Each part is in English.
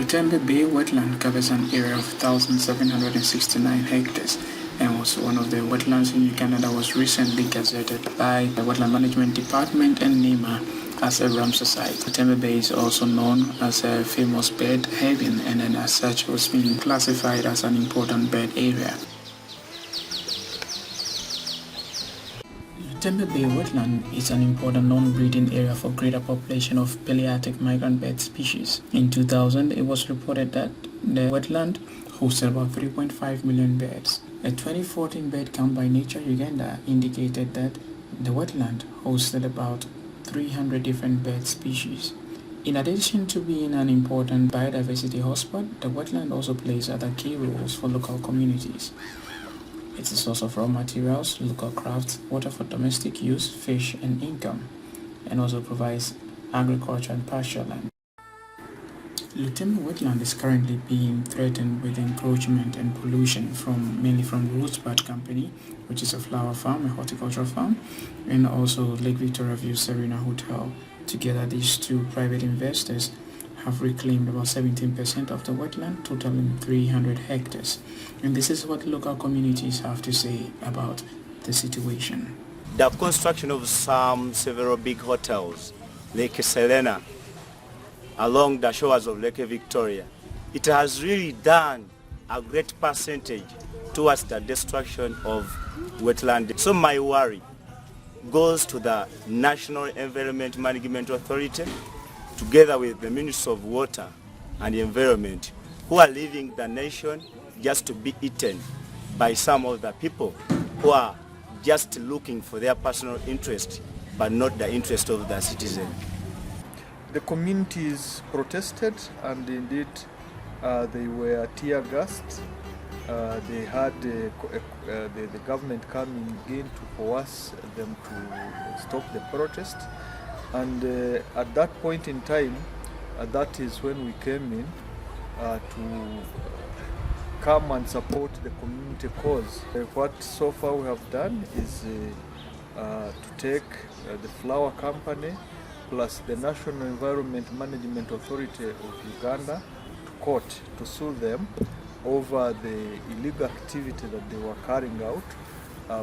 Lutembe Wetland covers an area of 1,769 hectares and was one of the wetlands in Uganda that was recently gazetted by the Wetland Management Department and NEMA as a Ramsar site. Lutembe Bay is also known as a famous bird haven, and then as such was being classified as an important bird area. Lutembe Bay Wetland is an important non-breeding area for greater population of Palearctic migrant bird species. In 2000, it was reported that the wetland hosted about 3.5 million birds. A 2014 bird count by Nature Uganda indicated that the wetland hosted about 300 different bird species. In addition to being an important biodiversity hotspot, the wetland also plays other key roles for local communities. It's a source of raw materials, local crafts, water for domestic use, fish, and income, and also provides agriculture and pasture land. Lutembe Wetland is currently being threatened with encroachment and pollution mainly from Rosebud Company, which is a flower farm, a horticultural farm, and also Lake Victoria View Serena Hotel. Together, these two private investors have reclaimed about 17% of the wetland, totaling 300 hectares. And this is what local communities have to say about the situation. The construction of several big hotels, Lake Serena, along the shores of Lake Victoria, it has really done a great percentage towards the destruction of wetland. So my worry goes to the National Environment Management Authority, together with the Ministry of Water and Environment, who are leaving the nation just to be eaten by some of the people who are just looking for their personal interest, but not the interest of the citizen. The communities protested, and indeed they were tear gassed. They had the government coming in to coerce them to stop the protest. And at that point in time, that is when we came in to come and support the community cause. What so far we have done is to take the flower company plus the National Environment Management Authority of Uganda to court to sue them over the illegal activity that they were carrying out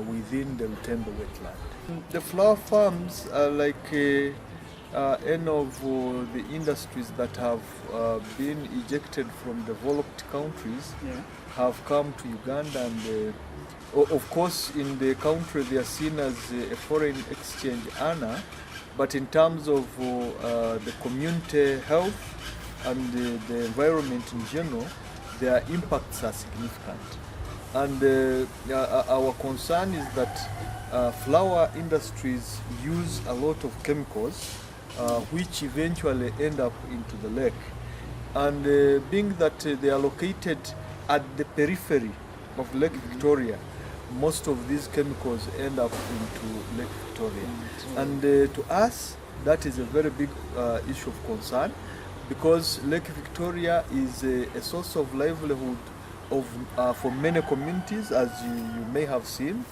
within the Lutembe Wetland. The flower farms are like any of the industries that have been ejected from developed countries have come to Uganda, and of course in the country they are seen as a foreign exchange earner, but in terms of the community health and the environment in general, their impacts are significant. And our concern is that flower industries use a lot of chemicals which eventually end up into the lake. And being that they are located at the periphery of Lake Victoria, most of these chemicals end up into Lake Victoria. And to us, that is a very big issue of concern, because Lake Victoria is a source of livelihood for many communities, as you may have seen,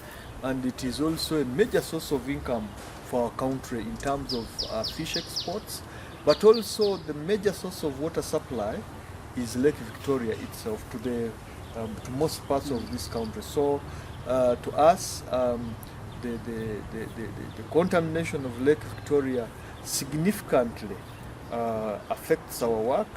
and it is also a major source of income for our country in terms of fish exports, but also the major source of water supply is Lake Victoria itself to most parts of this country. So to us, the contamination of Lake Victoria significantly affects our work.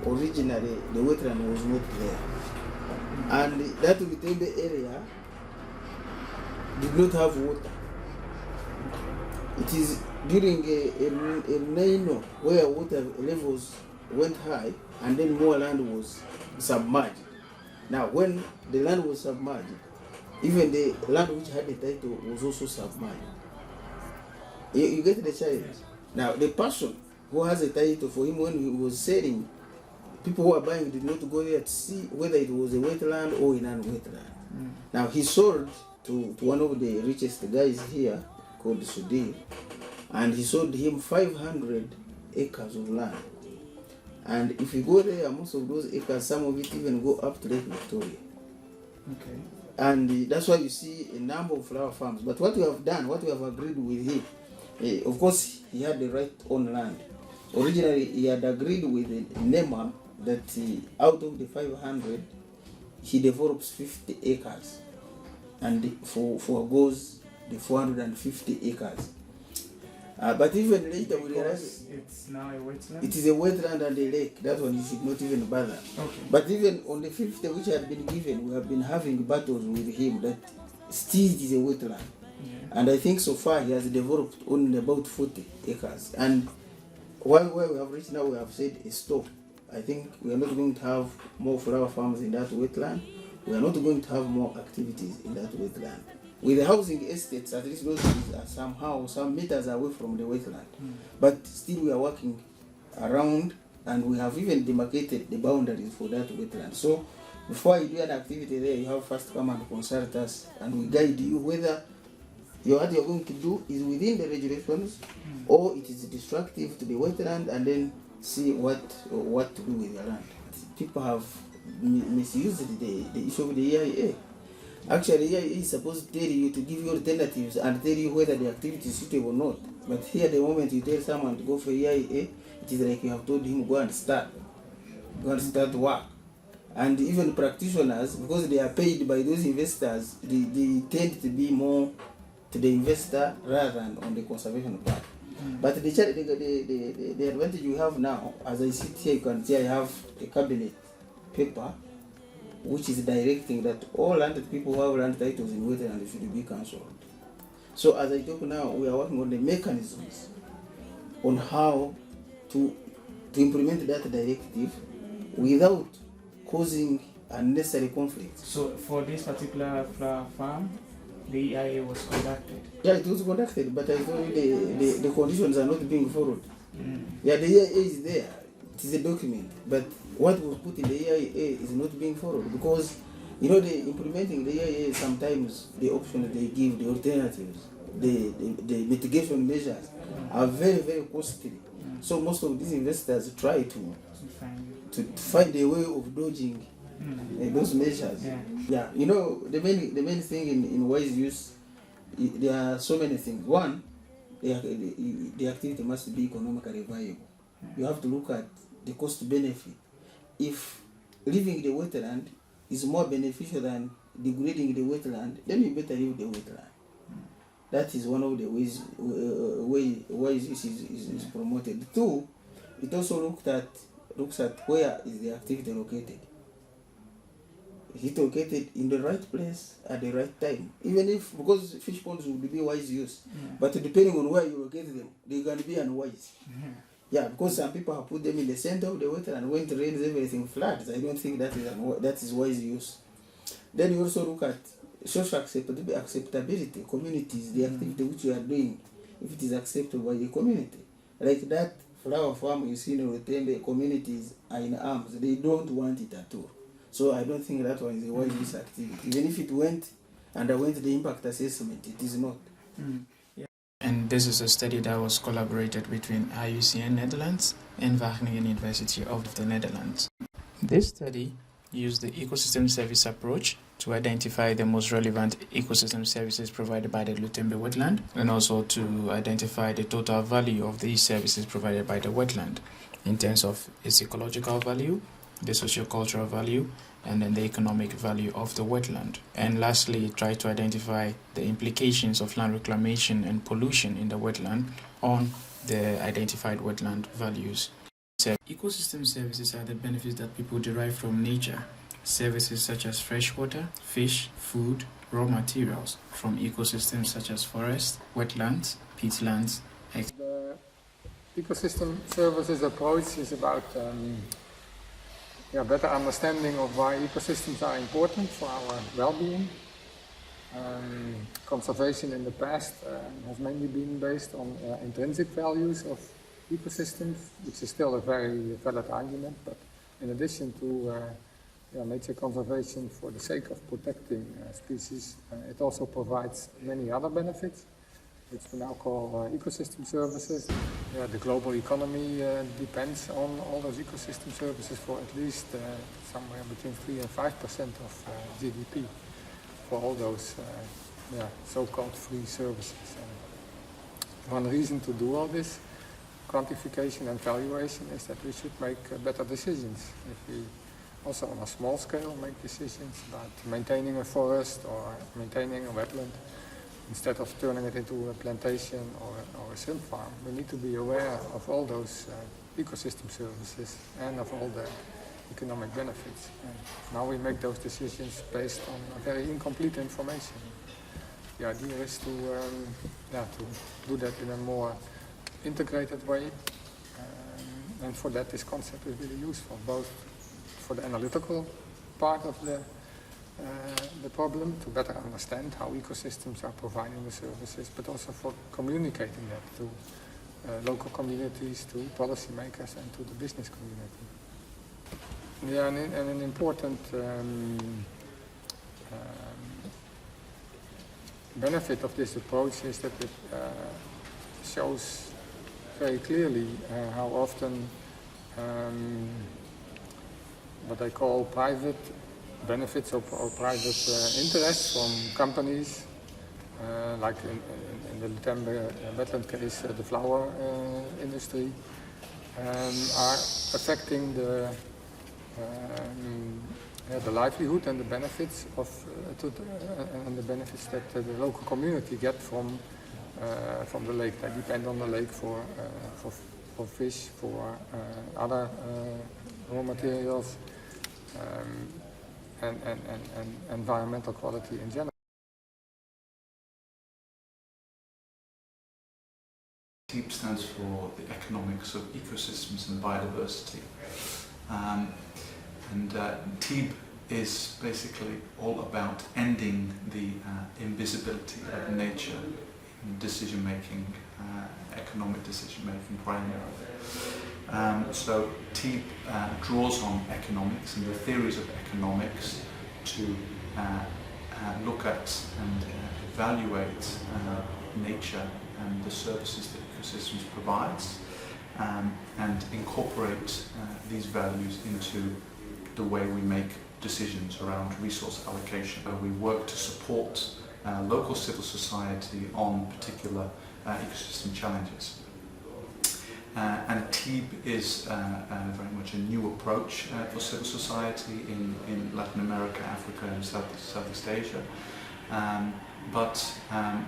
Originally, the wetland was not there, and that Lutembe area did not have water. It is during El Nino where water levels went high, and then more land was submerged. Now, when the land was submerged, even the land which had the title was also submerged. You get the challenge. Now, the person who has a title, for him when he was selling, people who are buying did not go there to see whether it was a wetland or a non-wetland. Now, he sold to one of the richest guys here called Sudhir, and he sold him 500 acres of land. And if you go there, most of those acres, some of it even go up to Lake Victoria. Okay. And that's why you see a number of flower farms. But what we have done, what we have agreed with him, of course, he had the right on land. Originally, he had agreed with NEMA that out of the 500, he develops 50 acres, and forgoes the 450 acres. But even later we realized it's now a wetland. it is a wetland and a lake. That one you should not even bother. Okay. But even on the 50 which had been given, we have been having battles with him that still it is a wetland. Yeah. And I think so far he has developed only about 40 acres. And where we have reached now, we have said a stop. I think we are not going to have more flower farms in that wetland. We are not going to have more activities in that wetland. With the housing estates, at least those are somehow some meters away from the wetland. But still we are working around, and we have even demarcated the boundaries for that wetland. So before you do an activity there, you have first come and consult us, and we guide you whether what you're going to do is within the regulations or it is destructive to the wetland, and then see what to do with the land. People have misused the issue of the EIA. Actually, EIA is supposed to tell you, to give you alternatives and tell you whether the activity is suitable or not. But here, the moment you tell someone to go for EIA, it is like you have told him go and start work. And even practitioners, because they are paid by those investors, they tend to be more to the investor rather than on the conservation part. But the advantage you have now, as I sit here, you can see I have a cabinet paper which is directing that all landed people who have land titles in wetland should be cancelled. So as I talk now, we are working on the mechanisms on how to implement that directive without causing unnecessary conflict. So for this particular flower farm, the EIA was conducted? Yeah, it was conducted, but I told you the conditions are not being followed. Yeah, the EIA is there. It is a document, but what was put in the EIA is not being followed, because the implementing the EIA, sometimes the options they give, the alternatives, the mitigation measures are very, very costly. So most of these investors try to find a way of dodging those measures. Yeah, the main thing in wise use, there are so many things. One, the activity must be economically viable. You have to look at the cost benefit. If leaving the wetland is more beneficial than degrading the wetland, then you better leave the wetland. That is one of the ways wise use is promoted. Two, it also looks at where is the activity located. Is it located in the right place at the right time? Even if, because fish ponds would be wise use, but depending on where you locate them, they can be unwise. Yeah, because some people have put them in the center of the wetland, and when it rains, everything floods. I don't think that is wise use. Then you also look at social acceptability, communities, the activity which you are doing, if it is accepted by the community. Like that flower farm you see in Lutembe, communities are in arms. They don't want it at all. So I don't think that one is a wise use activity. Even if it underwent the impact assessment, it is not. And this is a study that was collaborated between IUCN Netherlands and Wageningen University of the Netherlands. This study used the ecosystem service approach to identify the most relevant ecosystem services provided by the Lutembe wetland, and also to identify the total value of these services provided by the wetland in terms of its ecological value, the sociocultural value, and then the economic value of the wetland. And lastly, try to identify the implications of land reclamation and pollution in the wetland on the identified wetland values. So, ecosystem services are the benefits that people derive from nature. Services such as fresh water, fish, food, raw materials from ecosystems such as forests, wetlands, peatlands. The ecosystem services approach is about better understanding of why ecosystems are important for our well-being. Conservation in the past has mainly been based on intrinsic values of ecosystems, which is still a very valid argument, but in addition to nature conservation for the sake of protecting species, it also provides many other benefits, which we now call ecosystem services. the global economy depends on all those ecosystem services for at least somewhere between 3 and 5% of GDP for all those so-called free services. And one reason to do all this quantification and valuation is that we should make better decisions. If we also on a small scale make decisions about maintaining a forest or maintaining a wetland, instead of turning it into a plantation or a shrimp farm, we need to be aware of all those ecosystem services and of all the economic benefits. And now we make those decisions based on very incomplete information. The idea is to do that in a more integrated way, and for that this concept is really useful, both for the analytical part of the problem, to better understand how ecosystems are providing the services, but also for communicating that to local communities, to policymakers and to the business community. Yeah, and an important benefit of this approach is that it shows very clearly how often what I call private benefits or private interests from companies, like in the Lutembe Wetland case, the flower industry, are affecting the livelihood and the benefits of and the benefits that the local community get from the lake. They depend on the lake for fish, for other raw materials, and environmental quality in general. TEEB stands for the economics of ecosystems and biodiversity. TEEB is basically all about ending the invisibility of nature in decision-making, economic decision-making primarily. So TEEB draws on economics and the theories of economics to look at and evaluate nature and the services that ecosystems provides, and incorporate these values into the way we make decisions around resource allocation. We work to support local civil society on particular ecosystem challenges. And TEEB is very much a new approach for civil society in Latin America, Africa and Southeast Asia. But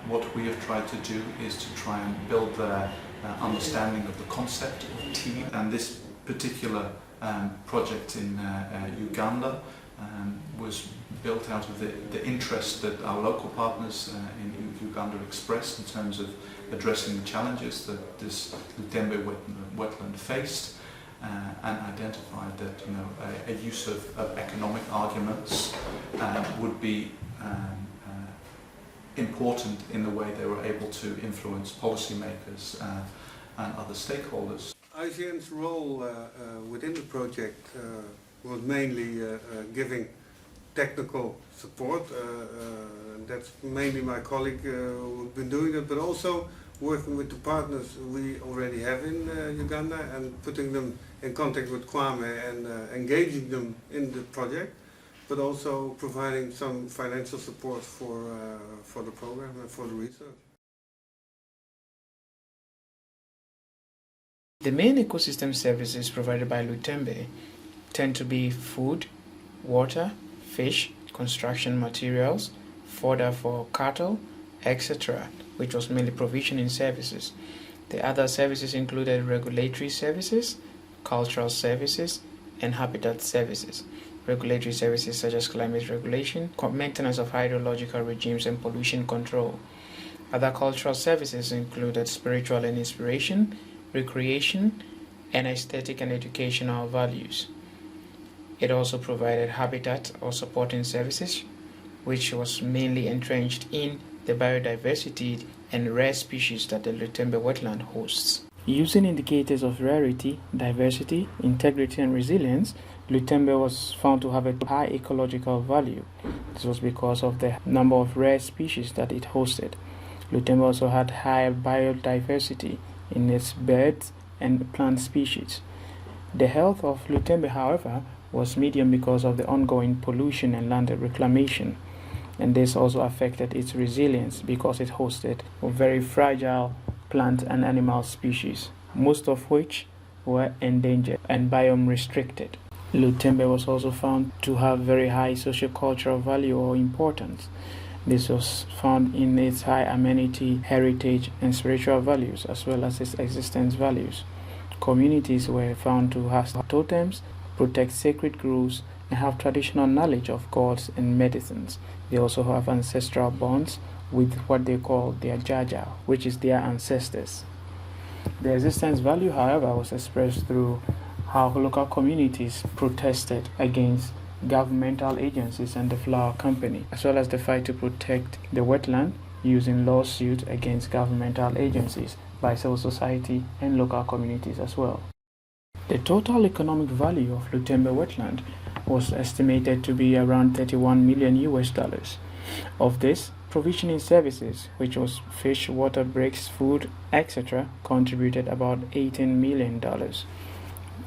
what we have tried to do is to try and build their understanding of the concept of TEEB. And this particular project in Uganda was built out of the interest that our local partners in Uganda expressed in terms of addressing the challenges that this Lutembe wetland faced, and identified that a use of economic arguments would be important in the way they were able to influence policymakers and other stakeholders. ICN's role within the project was mainly giving technical support. That's mainly my colleague who's been doing it, but also working with the partners we already have in Uganda and putting them in contact with Kwame and engaging them in the project, but also providing some financial support for the program and for the research. The main ecosystem services provided by Lutembe tend to be food, water, fish, construction materials, fodder for cattle, etc., which was mainly provisioning services. The other services included regulatory services, cultural services, and habitat services. Regulatory services such as climate regulation, maintenance of hydrological regimes, and pollution control. Other cultural services included spiritual and inspiration, recreation, and aesthetic and educational values. It also provided habitat or supporting services, which was mainly entrenched in the biodiversity and rare species that the Lutembe wetland hosts. Using indicators of rarity, diversity, integrity, and resilience, Lutembe was found to have a high ecological value. This was because of the number of rare species that it hosted. Lutembe also had high biodiversity in its birds and plant species. The health of Lutembe, however, was medium because of the ongoing pollution and land reclamation, and this also affected its resilience because it hosted a very fragile plant and animal species, most of which were endangered and biome restricted. Lutembe was also found to have very high sociocultural value or importance. This was found in its high amenity, heritage, and spiritual values, as well as its existence values. Communities were found to have totems, protect sacred groves, and have traditional knowledge of gods and medicines. They also have ancestral bonds with what they call their Jaja, which is their ancestors. The existence value, however, was expressed through how local communities protested against governmental agencies and the flower company, as well as the fight to protect the wetland using lawsuits against governmental agencies by civil society and local communities as well. The total economic value of Lutembe Wetland was estimated to be around 31 million US dollars. Of this, provisioning services, which was fish, water breaks, food, etc., contributed about $18 million.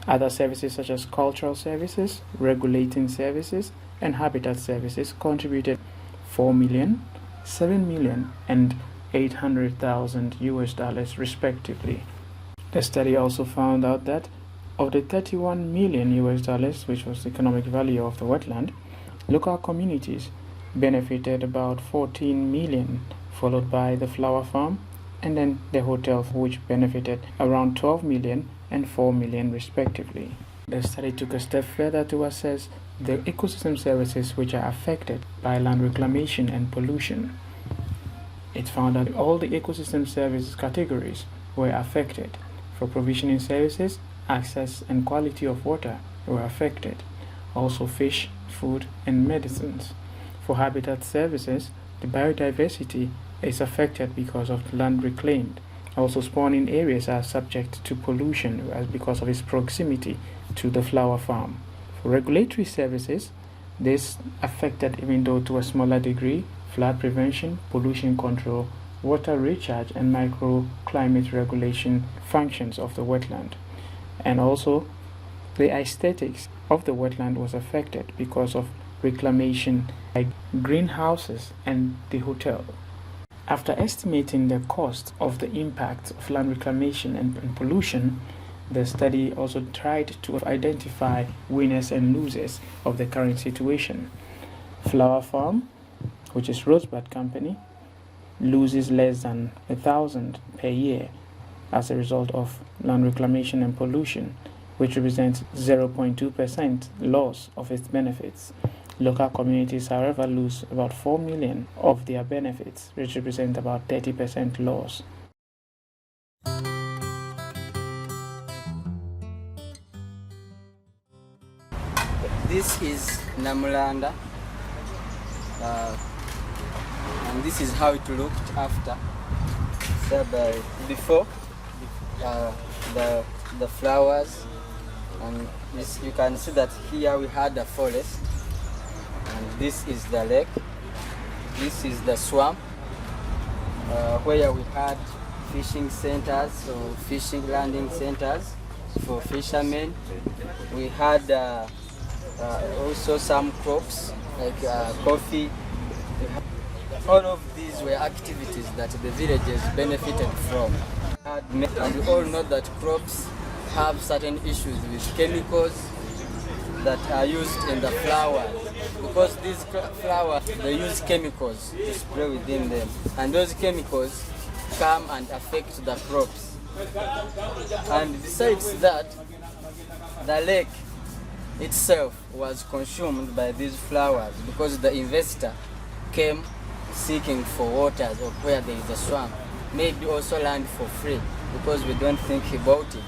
Other services such as cultural services, regulating services, and habitat services contributed 4 million, 7 million, and 800,000 US dollars respectively. The study also found out that of the 31 million US dollars, which was the economic value of the wetland, local communities benefited about 14 million, followed by the flower farm, and then the hotel, which benefited around 12 million and 4 million respectively. The study took a step further to assess the ecosystem services which are affected by land reclamation and pollution. It found that all the ecosystem services categories were affected. For provisioning services, access and quality of water were affected. Also fish, food, and medicines. For habitat services, the biodiversity is affected because of land reclaimed. Also, spawning areas are subject to pollution because of its proximity to the flower farm. For regulatory services, this affected, even though to a smaller degree, flood prevention, pollution control, water recharge, and microclimate regulation functions of the wetland. And also, the aesthetics of the wetland was affected because of reclamation, like greenhouses and the hotel. After estimating the cost of the impact of land reclamation and pollution, the study also tried to identify winners and losers of the current situation. Flower Farm, which is Rosebud Company, loses less than 1,000 per year as a result of land reclamation and pollution, which represents 0.2% loss of its benefits. Local communities, however, lose about 4 million of their benefits, which represent about 30% loss. This is Namulanda, and this is how it looked after. So before the flowers, and this, you can see that here we had a forest, and this is the lake. This is the swamp where we had fishing centers or fishing landing centers for fishermen. We had also some crops like coffee. All of these were activities that the villagers benefited from. And we all know that crops have certain issues with chemicals that are used in the flowers. Because these flowers, they use chemicals to spray within them. And those chemicals come and affect the crops. And besides that, the lake itself was consumed by these flowers because the investor came seeking for waters or where there is a swamp, maybe also land for free, because we don't think he bought it.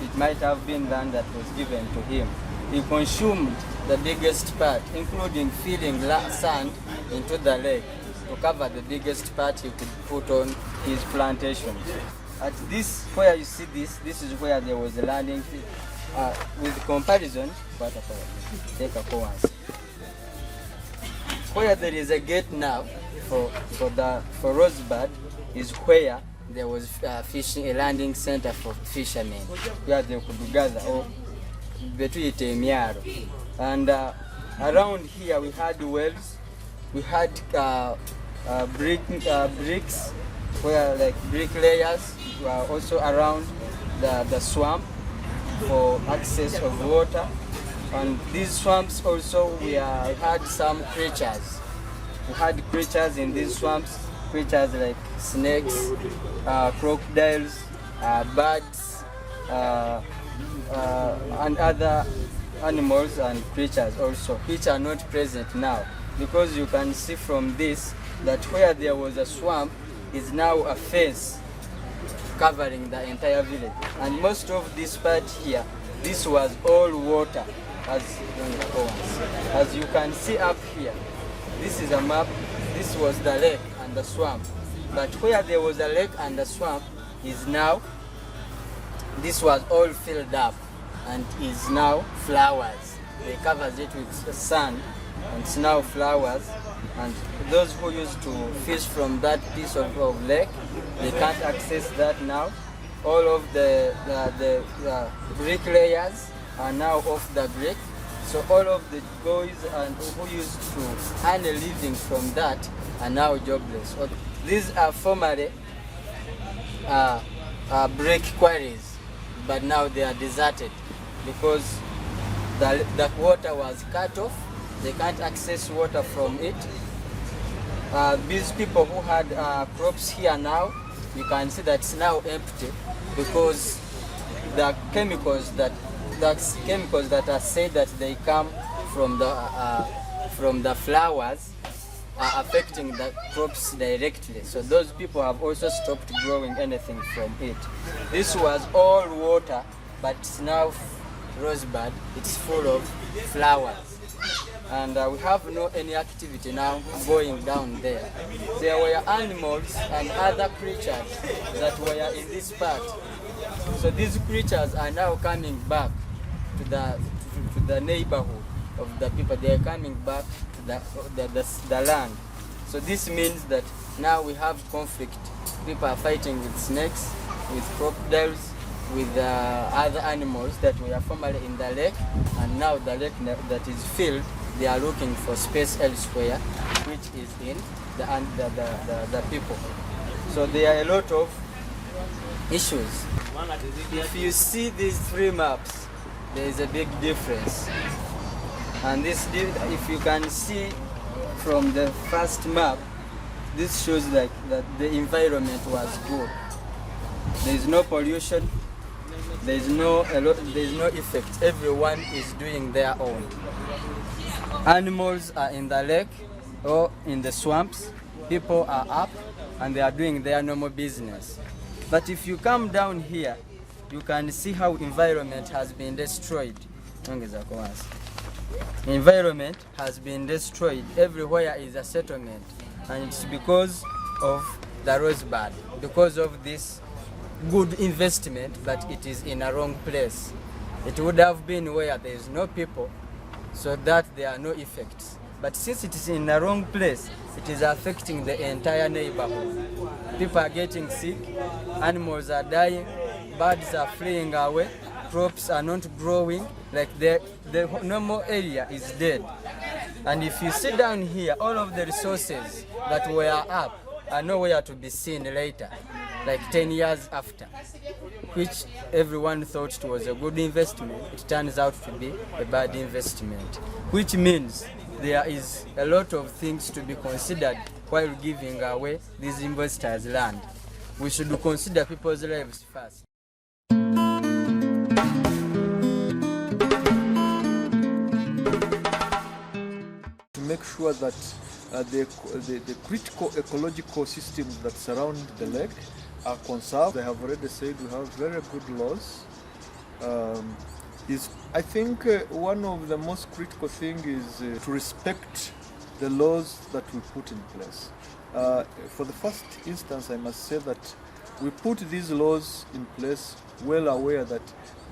It might have been land that was given to him. He consumed the biggest part, including filling sand into the lake to cover the biggest part he could put on his plantation. At this, where you see this is where there was a landing field. With comparison, take a once. Where there is a gate now for Rosebud is where there was fishing, a landing center for fishermen where they could gather or between emyaro. And around here we had wells, we had bricks where like bricklayers were also around the swamp for access of water. And these swamps also we had some creatures. We had creatures in these swamps, creatures like snakes, crocodiles, birds, and other animals and creatures also, which are not present now. Because you can see from this that where there was a swamp is now a fence covering the entire village. And most of this part here, this was all water, as you can see up here. This is a map. This was the lake and the swamp. But where there was a lake and a swamp is now, this was all filled up and is now flowers. They covered it with sand and it's now flowers. And those who used to fish from that piece of lake, they can't access that now. All of the bricklayers are now off the brick. So all of the boys and who used to earn a living from that are now jobless. These are formerly brick quarries, but now they are deserted because the water was cut off. They can't access water from it. These people who had crops here now, you can see that it's now empty because the chemicals that are said that they come from the flowers are affecting the crops directly. So those people have also stopped growing anything from it. This was all water, but it's now rosebud. It's full of flowers. And we have no any activity now going down there. There were animals and other creatures that were in this part. So these creatures are now coming back to the neighborhood of the people. They are coming back to the land. So this means that now we have conflict. People are fighting with snakes, with crocodiles, with other animals that were formerly in the lake, and now the lake that is filled, they are looking for space elsewhere, which is in the people. So there are a lot of issues. If you see these three maps, there is a big difference. And this, if you can see from the first map, this shows like that the environment was good. There is no pollution. There is no effect. Everyone is doing their own. Animals are in the lake or in the swamps. People are up and they are doing their normal business. But if you come down here, you can see how environment has been destroyed. Environment has been destroyed. Everywhere is a settlement. And it's because of the rosebud, because of this good investment, but it is in a wrong place. It would have been where there is no people, so that there are no effects. But since it is in the wrong place, it is affecting the entire neighborhood. People are getting sick, animals are dying, birds are fleeing away, crops are not growing, like the normal area is dead. And if you sit down here, all of the resources that were up are nowhere to be seen later, like 10 years after, which everyone thought it was a good investment. It turns out to be a bad investment, which means there is a lot of things to be considered while giving away these investors' land. We should consider people's lives first. To make sure that the critical ecological systems that surround the lake are conserved. I have already said we have very good laws. I think one of the most critical things is to respect the laws that we put in place. For the first instance, I must say that we put these laws in place well aware that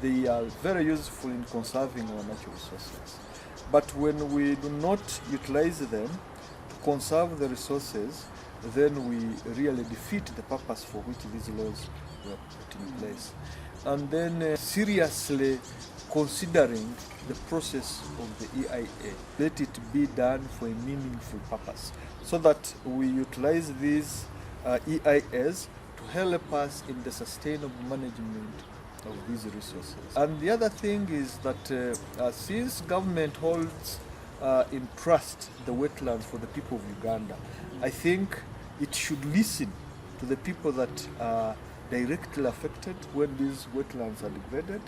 they are very useful in conserving our natural resources. But when we do not utilize them to conserve the resources, then we really defeat the purpose for which these laws were put in place. And then seriously considering the process of the EIA. Let it be done for a meaningful purpose so that we utilize these EIAs to help us in the sustainable management of these resources. And the other thing is that since government holds in trust the wetlands for the people of Uganda, I think it should listen to the people that are directly affected when these wetlands are degraded.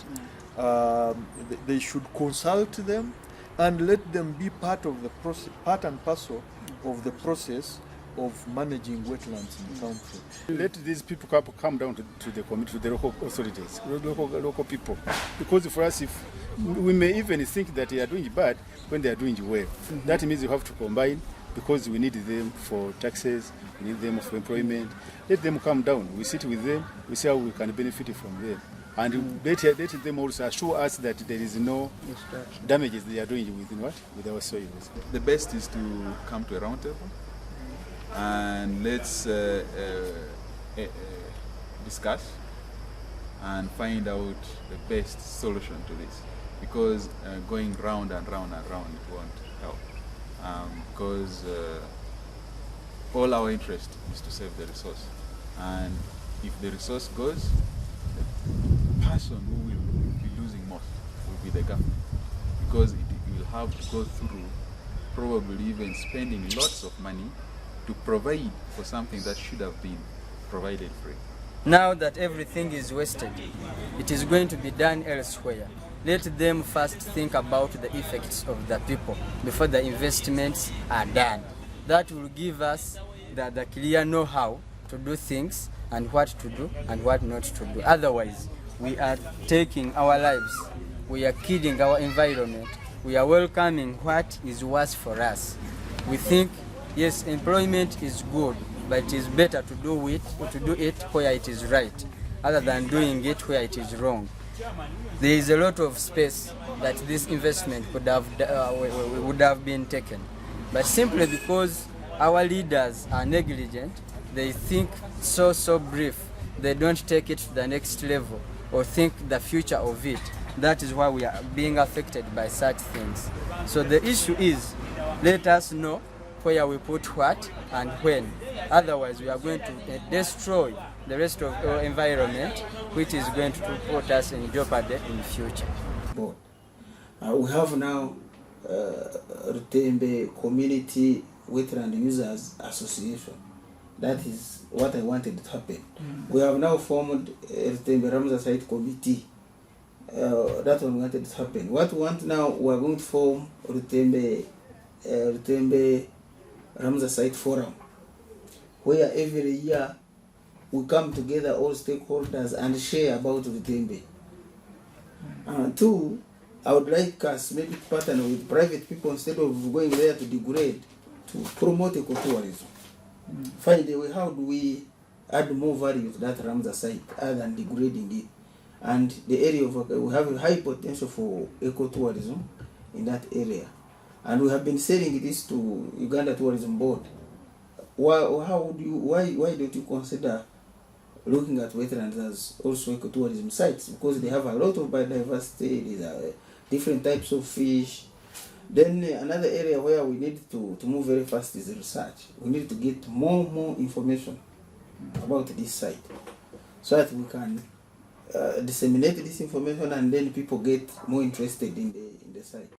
They should consult them and let them be part of the process, part and parcel of the process of managing wetlands in the country. Let these people come down to the community, to the local authorities, local people. Because for us, if we may even think that they are doing bad when they are doing well. That means you have to combine, because we need them for taxes, we need them for employment. Let them come down. We sit with them, we see how we can benefit from them. And let them also assure us that there is no damages they are doing with our soils. The best is to come to a round table and let's discuss and find out the best solution to this, because going round and round and round won't help, because all our interest is to save the resource, and if the resource goes, the person who will be losing most will be the government, because it will have to go through probably even spending lots of money to provide for something that should have been provided free. Now that everything is wasted, it is going to be done elsewhere. Let them first think about the effects of the people before the investments are done. That will give us the clear know-how to do things and what to do and what not to do. Otherwise, we are taking our lives, we are killing our environment, we are welcoming what is worse for us. We think, yes, employment is good, but it is better to do it where it is right, other than doing it where it is wrong. There is a lot of space that this investment would have been taken, but simply because our leaders are negligent, they think so brief, they don't take it to the next level or think the future of it. That is why we are being affected by such things. So the issue is, let us know where we put what and when. Otherwise, we are going to destroy the rest of our environment, which is going to put us in jeopardy in the future. We have now Lutembe Community Wetland Users Association. That is what I wanted to happen. We have now formed Lutembe Ramsar Site Committee. That's what we wanted to happen. What we want now, we are going to form Lutembe Ramsar Site Forum, where every year we come together, all stakeholders, and share about Lutembe. Two, I would like us maybe to partner with private people instead of going there to degrade, to promote ecotourism. Find a way, how do we add more value to that Ramsar site other than degrading it? And the area of, we have a high potential for ecotourism in that area. And we have been selling this to Uganda Tourism Board. Why don't you consider looking at wetlands as also ecotourism sites? Because they have a lot of biodiversity, these are different types of fish. Then another area where we need to move very fast is research. We need to get more information about this site so that we can disseminate this information and then people get more interested in the site.